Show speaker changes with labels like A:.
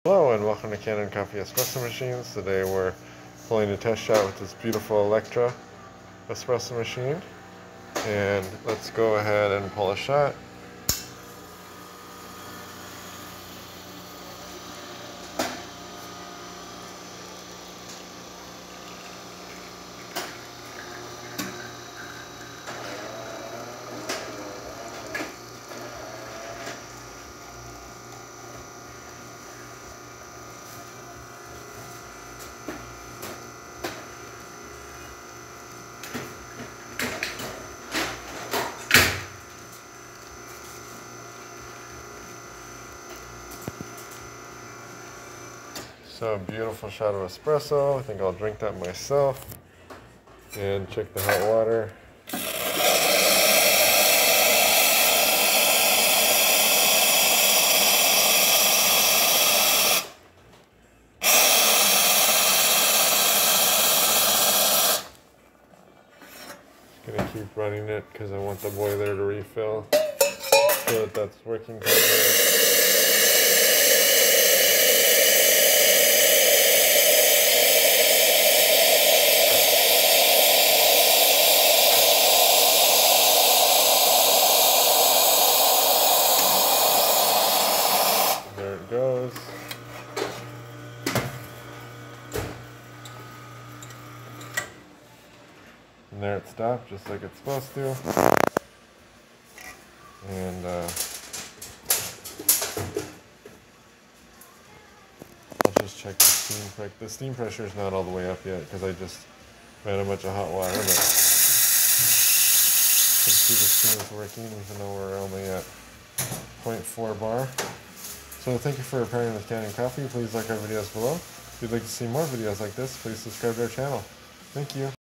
A: Hello and welcome to Canon Coffee Espresso Machines. Today we're pulling a test shot with this beautiful Elektra espresso machine. And let's go ahead and pull a shot. So beautiful shot of espresso. I think I'll drink that myself. And check the hot water. Gonna keep running it because I want the boiler to refill so that that's working properly. There it goes. And there it stopped, just like it's supposed to. And I'll just check the steam pressure. The steam pressure is not all the way up yet because I just ran a bunch of hot water, but you can see the steam is working even though we're only at 0.4 bar. So thank you for pairing with Canon Coffee. Please like our videos below. If you'd like to see more videos like this, please subscribe to our channel. Thank you.